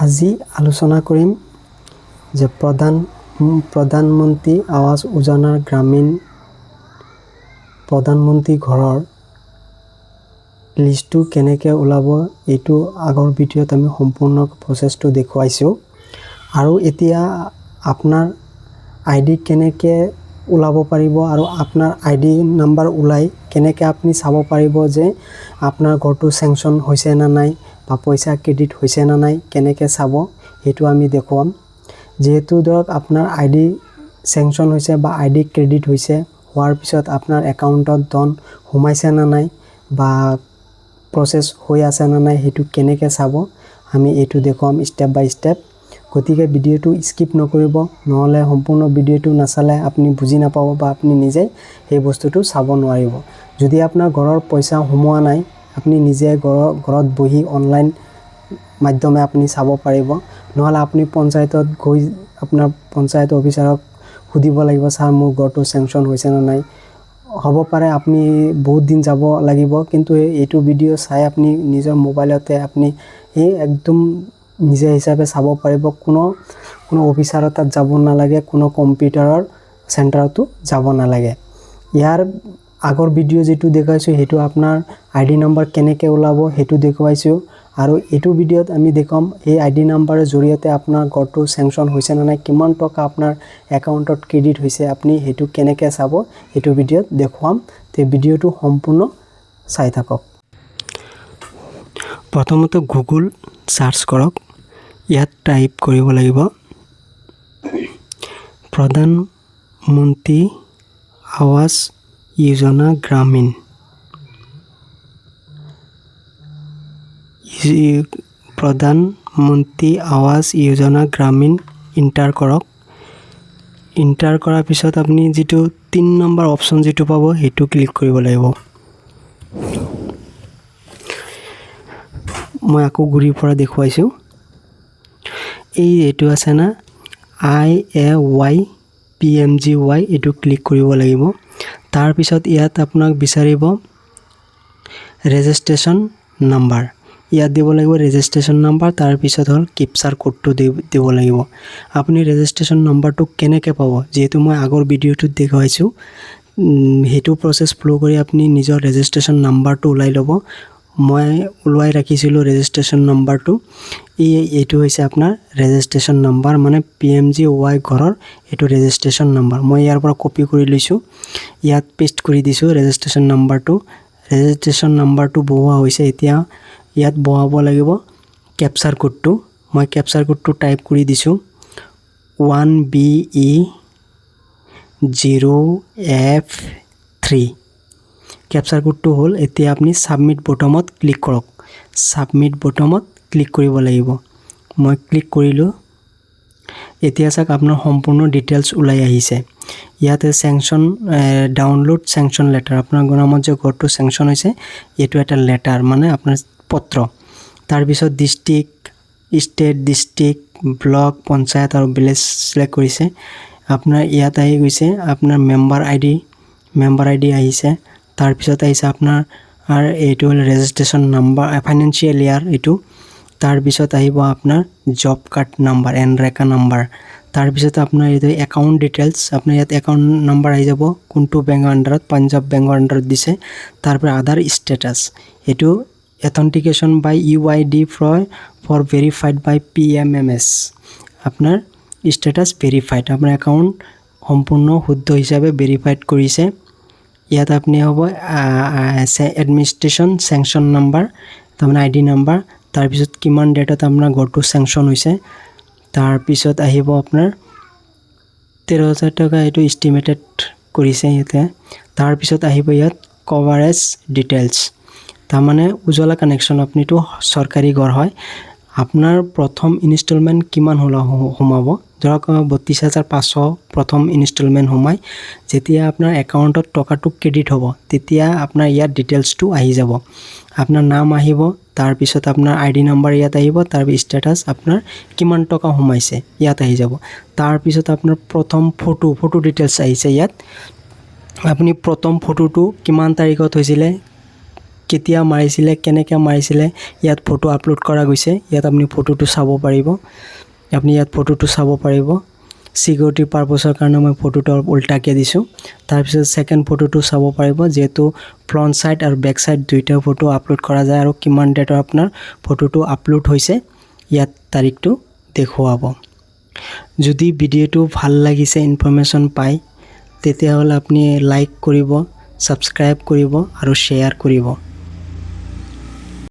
আজি আলোচনা কৰিম যে প্ৰধানমন্ত্ৰী আৱাস যোজনাৰ গ্ৰামীণ প্ৰধানমন্ত্ৰী ঘৰৰ লিষ্টটো কেনেকৈ ওলাব। এইটো আগৰ ভিডিঅ'ত আমি সম্পূৰ্ণ প্ৰচেছটো দেখুৱাইছোঁ। আৰু এতিয়া আপোনাৰ আইডি কেনেকৈ ওলাব পাৰিব আৰু আপোনাৰ আইডি নাম্বাৰ ওলাই কেনেকৈ আপুনি চাব পাৰিব যে আপোনাৰ ঘৰটো চেংচন হৈছে না নাই বা পইচা ক্ৰেডিট হৈছে না নাই, কেনেকৈ চাব সেইটো আমি দেখুৱাম। যেহেতু ধৰক আপোনাৰ আইডি চেংচন হৈছে বা আইডি ক্ৰেডিট হৈছে, হোৱাৰ পিছত আপোনাৰ একাউণ্টত ধন সোমাইছে না নাই বা প্ৰচেছ হৈ আছে না নাই, সেইটো কেনেকৈ চাব আমি এইটো দেখুৱাম ষ্টেপ বাই ষ্টেপ। গতিকে ভিডিঅ'টো স্কিপ নকৰিব, নহ'লে সম্পূৰ্ণ ভিডিঅ'টো নাচালে আপুনি বুজি নাপাব বা আপুনি নিজে সেই বস্তুটো চাব নোৱাৰিব। যদি আপোনাৰ ঘৰৰ পইচা সোমোৱা নাই, আপুনি নিজে ঘৰত বহি অনলাইন মাধ্যমে আপুনি চাব পাৰিব। নহ'লে আপুনি পঞ্চায়তত গৈ আপোনাৰ পঞ্চায়ত অফিচাৰক সুধিব লাগিব, ছাৰ মোৰ ঘৰটো চেংচন হৈছে নে নাই। হ'ব পাৰে আপুনি বহুত দিন যাব লাগিব, কিন্তু এইটো ভিডিঅ' চাই আপুনি নিজৰ মোবাইলতে আপুনি একদম নিজে হিচাপে চাব পাৰিব। কোনো অফিচাৰৰ তাত যাব নালাগে, কোনো কম্পিউটাৰৰ চেণ্টাৰতো যাব নালাগে। ইয়াৰ আগৰ ভিডিঅ' যিটো দেখুৱাইছোঁ সেইটো আপোনাৰ আইডি নাম্বাৰ কেনেকৈ ওলাব সেইটো দেখুৱাইছোঁ। আৰু এইটো ভিডিঅ'ত আমি দেখুৱাম এই আইডি নাম্বাৰৰ জৰিয়তে আপোনাৰ ঘৰটো চেংচন হৈছে নে নাই, কিমান টকা আপোনাৰ একাউণ্টত ক্ৰেডিট হৈছে, আপুনি সেইটো কেনেকৈ চাব এইটো ভিডিঅ'ত দেখুৱাম। তে ভিডিঅ'টো সম্পূৰ্ণ চাই থাকক। প্ৰথমতে গুগল চাৰ্চ কৰক। ইয়াত টাইপ কৰিব লাগিব প্ৰধানমন্ত্ৰী আৱাস যোজনা গ্ৰামীণ। প্ৰধানমন্ত্ৰী আৱাস যোজনা গ্ৰামীণ ইণ্টাৰ কৰক। ইণ্টাৰ কৰাৰ পিছত আপুনি যিটো 3 নম্বৰ অপশ্যন যিটো পাব সেইটো ক্লিক কৰিব লাগিব। মই আকৌ ঘূৰিৰ পৰা দেখুৱাইছোঁ। এইটো আছে না IAY PMGY, এইটো ক্লিক কৰিব লাগিব। তাৰপিছত ইয়াত আপোনাক বিচাৰিব ৰেজিষ্ট্ৰেশ্যন নাম্বাৰ, ইয়াত দিব লাগিব ৰেজিষ্ট্ৰেশ্যন নাম্বাৰ। তাৰপিছত হ'ল কেপচাৰ কোডটো দিব লাগিব। আপুনি ৰেজিষ্ট্ৰেশ্যন নাম্বাৰটো কেনেকৈ পাব, যিহেতু মই আগৰ ভিডিঅ'টোত দেখুৱাইছোঁ, সেইটো প্ৰচেছ ফ'ল' কৰি আপুনি নিজৰ ৰেজিষ্ট্ৰেশ্যন নাম্বাৰটো ওলাই ল'ব। মই ওলাই ৰাখিছিলোঁ ৰেজিষ্ট্ৰেশ্যন নাম্বাৰটো। এইটো হৈছে আপোনাৰ ৰেজিষ্ট্ৰেশ্যন নাম্বাৰ, মানে PMGY ঘৰৰ এইটো ৰেজিষ্ট্ৰেশ্যন নাম্বাৰ। মই ইয়াৰ পৰা কপি কৰি লৈছোঁ, ইয়াত পেষ্ট কৰি দিছোঁ ৰেজিষ্ট্ৰেশ্যন নাম্বাৰটো। ৰেজিষ্ট্ৰেশ্যন নাম্বাৰটো বহোৱা হৈছে। এতিয়া ইয়াত বহাব লাগিব কেপচাৰ কোডটো। মই কেপচাৰ কোডটো টাইপ কৰি দিছোঁ 1BE0F3। কেপচাৰ কোডটো হ'ল। এতিয়া আপুনি ছাবমিট বটমত ক্লিক কৰক। ছাবমিট বটমত ক্লিক কৰিব লাগিব। মই ক্লিক কৰিলোঁ। এতিয়া চাওক আপোনাৰ সম্পূৰ্ণ ডিটেইলছ ওলাই আহিছে। ইয়াতে চেংচন ডাউনলোড চেংচন লেটাৰ, আপোনাৰ নামত যে ঘৰটো চেংচন হৈছে এইটো এটা লেটাৰ, মানে আপোনাৰ পত্ৰ। তাৰপিছত district, state, district, block, panchayat আৰু ভিলেজ চিলেক্ট কৰিছে। আপোনাৰ ইয়াত আহি গৈছে আপোনাৰ মেম্বাৰ আইডি আহিছে। তাৰপিছত আহিছে আপোনাৰ এইটো হ'ল ৰেজিষ্ট্ৰেশ্যন নাম্বাৰ, ফাইনেন্সিয়েল ইয়াৰ এইটো। তাৰপিছত আহিব আপোনাৰ জব কাৰ্ড নাম্বাৰ, এনৰেকা নাম্বাৰ। তাৰপিছত আপোনাৰ এইটো একাউণ্ট ডিটেইলছ, আপোনাৰ ইয়াত একাউণ্ট নাম্বাৰ আহি যাব, কোনটো বেংকৰ আণ্ডাৰত, পাঞ্জাৱ বেংকৰ আণ্ডাৰত দিছে। তাৰপৰা আধাৰ ষ্টেটাছ, এইটো authentication by UID for verified by PMMS, আপোনাৰ ষ্টেটাছ ভেৰিফাইড, আপোনাৰ একাউণ্ট সম্পূৰ্ণ শুদ্ধ হিচাপে ভেৰিফাইড কৰিছে। ইয়াত আপুনি হ'ব এডমিনিষ্ট্ৰেশ্যন চেংচন নাম্বাৰ, তাৰমানে আইডি নাম্বাৰ। তাৰপিছত কিমান ডেটত আপোনাৰ ঘৰটো চেংচন হৈছে। তাৰপিছত আহিব আপোনাৰ 13,000 টকা, এইটো ইষ্টিমেটেড কৰিছে ইয়াতে। তাৰপিছত আহিব ইয়াত কভাৰেজ ডিটেইলছ, তাৰমানে উজ্জ্বলা কানেকশ্যন, আপুনিতো চৰকাৰী ঘৰ হয়, আপোনাৰ প্ৰথম ইনষ্টলমেণ্ট কিমান সোমাব। ধৰক 32,500 প্ৰথম ইনষ্টলমেণ্ট সোমায়। যেতিয়া আপোনাৰ একাউণ্টত টকাটো ক্ৰেডিট হ'ব তেতিয়া আপোনাৰ ইয়াত ডিটেইলছটো আহি যাব। আপোনাৰ নাম আহিব, তাৰপিছত আপোনাৰ আইডি নাম্বাৰ ইয়াত আহিব, তাৰপিছত ষ্টেটাছ আপোনাৰ কিমান টকা সোমাইছে ইয়াত আহি যাব। তাৰপিছত আপোনাৰ প্ৰথম ফটো ডিটেইলছ আহিছে ইয়াত। আপুনি প্ৰথম ফটোটো কিমান তাৰিখত হৈছিলে, কেতিয়া মাৰিছিলে কেনেকৈ মাৰিছিলে ইয়াত ফটো আপলোড কৰা গৈছে ইয়াত আপুনি ফটোটো চাব পাৰিব সিকিউৰিটি পাৰপসৰ কাৰণে মই ফটোটো উল্টাকে দিছোঁ তাৰপিছত সেকেন্ড ফটোটো চাব পাৰিব যেটো ফ্ৰন্ট সাইড আৰু বেক সাইড দুইটা ফটো আপলোড কৰা যায় আৰু কিমান ডেটৰ আপোনাৰ ফটোটো আপলোড হৈছে ইয়াত তাৰিখটো দেখুৱাব যদি ভিডিওটো ভাল লাগিছে ইনফৰমেশন পাই তেতিয়াহলে আপুনি লাইক কৰিব সাবস্ক্ৰাইব কৰিব আৰু শেয়াৰ কৰিব